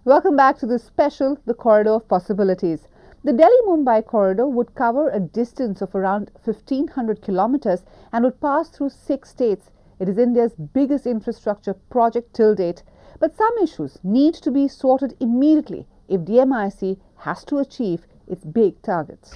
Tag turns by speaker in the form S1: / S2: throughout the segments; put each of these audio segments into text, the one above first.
S1: Welcome back to this special, The Corridor of Possibilities. The Delhi-Mumbai corridor would cover a distance of around 1,500 kilometers and would pass through 6 states. It is India's biggest infrastructure project till date. But some issues need to be sorted immediately if DMIC has to achieve its big targets.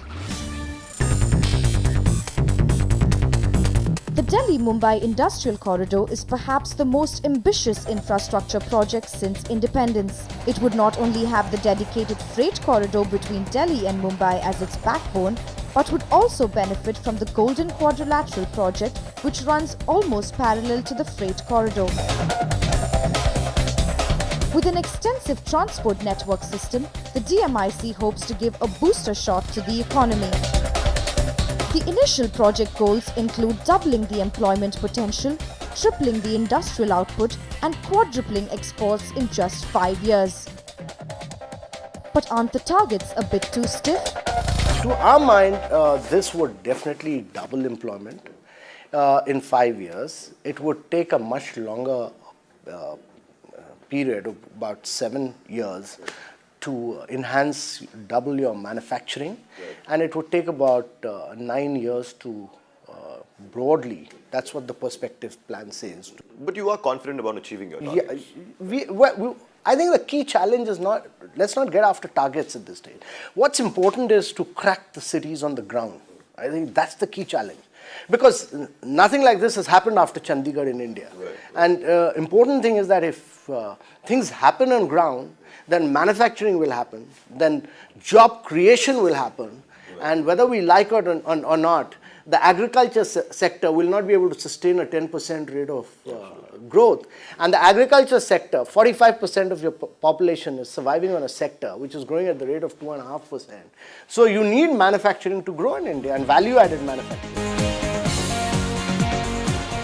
S2: The Delhi-Mumbai Industrial Corridor is perhaps the most ambitious infrastructure project since independence. It would not only have the dedicated freight corridor between Delhi and Mumbai as its backbone, but would also benefit from the Golden Quadrilateral project, which runs almost parallel to the freight corridor. With an extensive transport network system, the DMIC hopes to give a booster shot to the economy. The initial project goals include doubling the employment potential, tripling the industrial output, and quadrupling exports in just 5 years. But aren't the targets a bit too stiff?
S3: To our mind, this would definitely double employment in 5 years. It would take a much longer period of about 7 years to enhance, double your manufacturing, and it would take about 9 years to broadly, that's what the perspective plan says.
S4: But you are confident about achieving your targets?
S3: Yeah, I think the key challenge is not, let's not get after targets at this stage. What's important is to crack the cities on the ground. I think that's the key challenge. Because nothing like this has happened after Chandigarh in India.
S4: Right.
S3: And important thing is that if things happen on ground, then manufacturing will happen, then job creation will happen, and whether we like it or not, the agriculture sector will not be able to sustain a 10% rate of growth. And the agriculture sector, 45% of your population is surviving on a sector which is growing at the rate of 2.5%. So you need manufacturing to grow in India, and value-added manufacturing.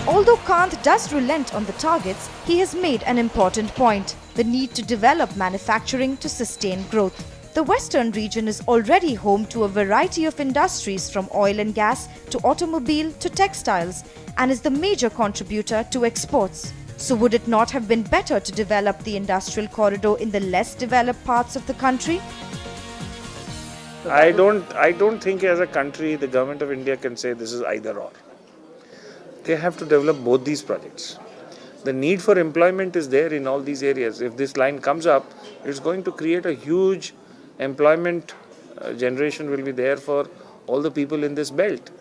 S2: Although Kant does relent on the targets, he has made an important point: the need to develop manufacturing to sustain growth. The western region is already home to a variety of industries from oil and gas to automobile to textiles, and is the major contributor to exports. So would it not have been better to develop the industrial corridor in the less developed parts of the country?
S5: I don't think as a country the government of India can say this is either or. They have to develop both these projects. The need for employment is there in all these areas. If this line comes up, it's going to create a huge employment generation will be there for all the people in this belt.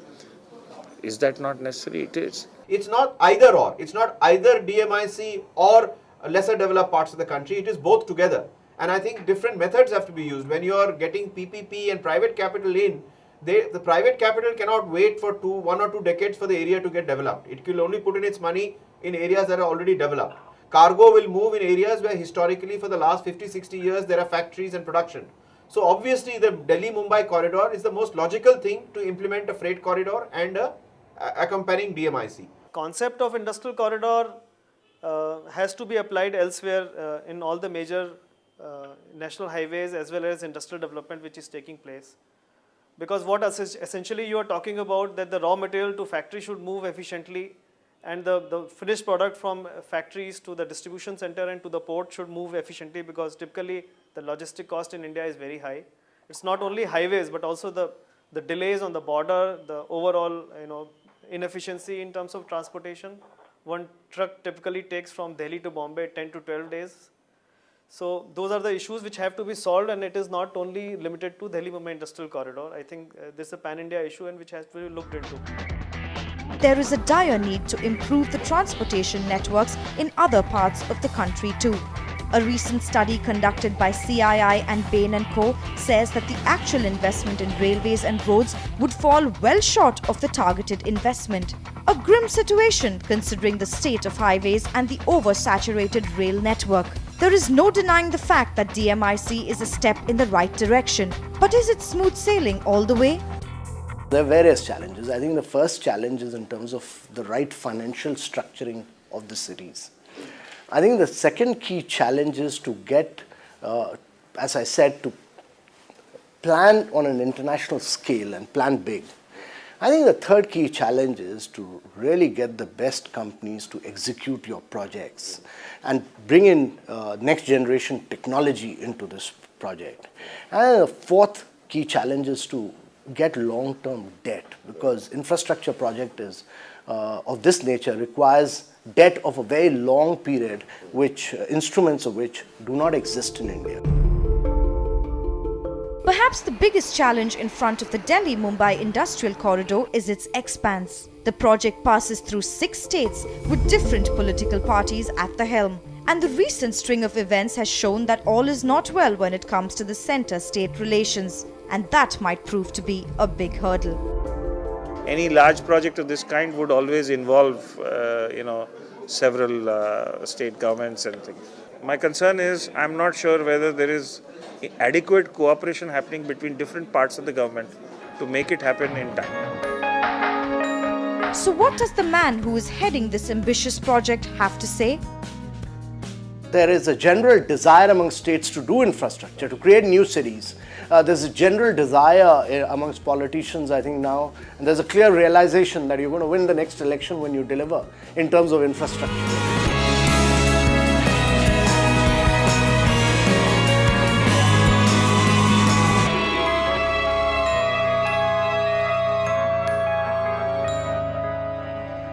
S5: Is that not necessary? It is.
S6: It's not either or. It's not either DMIC or lesser developed parts of the country. It is both together. And I think different methods have to be used. When you are getting PPP and private capital in, the private capital cannot wait for 1 or 2 decades for the area to get developed. It will only put in its money in areas that are already developed. Cargo will move in areas where historically for the last 50-60 years there are factories and production. So obviously the Delhi-Mumbai corridor is the most logical thing to implement a freight corridor and a accompanying DMIC.
S7: Concept of industrial corridor has to be applied elsewhere in all the major national highways as well as industrial development which is taking place. Because what essentially you are talking about, that the raw material to factory should move efficiently, and the finished product from factories to the distribution center and to the port should move efficiently, because typically the logistic cost in India is very high. It's not only highways but also the delays on the border, the overall inefficiency in terms of transportation. One truck typically takes from Delhi to Bombay 10 to 12 days. So those are the issues which have to be solved, and it is not only limited to Delhi-Mumbai Industrial Corridor. I think this is a pan-India issue and which has to be looked into.
S2: There is a dire need to improve the transportation networks in other parts of the country too. A recent study conducted by CII and Bain & Co. says that the actual investment in railways and roads would fall well short of the targeted investment. A grim situation considering the state of highways and the oversaturated rail network. There is no denying the fact that DMIC is a step in the right direction. But is it smooth sailing all the way?
S3: There are various challenges. I think the first challenge is in terms of the right financial structuring of the cities. I think the second key challenge is to get, as I said, to plan on an international scale and plan big. I think the third key challenge is to really get the best companies to execute your projects and bring in next generation technology into this project. And the fourth key challenge is to get long-term debt, because infrastructure project is of this nature requires debt of a very long period, which instruments of which do not exist in India.
S2: Perhaps the biggest challenge in front of the Delhi-Mumbai Industrial Corridor is its expanse. The project passes through 6 states with different political parties at the helm. And the recent string of events has shown that all is not well when it comes to the centre-state relations. And that might prove to be a big hurdle.
S5: Any large project of this kind would always involve, several state governments and things. My concern is I'm not sure whether there is adequate cooperation happening between different parts of the government to make it happen in time.
S2: So what does the man who is heading this ambitious project have to say?
S3: There is a general desire among states to do infrastructure, to create new cities. There's a general desire amongst politicians, I think, now, and there's a clear realization that you're going to win the next election when you deliver in terms of infrastructure.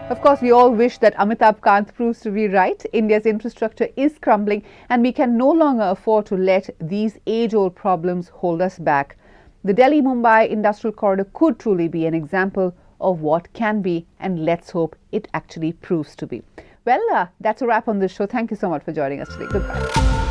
S1: Of course, we all wish that Amitabh Kant proves to be right. India's infrastructure is crumbling and we can no longer afford to let these age-old problems hold us back. The Delhi-Mumbai Industrial Corridor could truly be an example of what can be, and let's hope it actually proves to be. Well, that's a wrap on this show. Thank you so much for joining us today. Goodbye.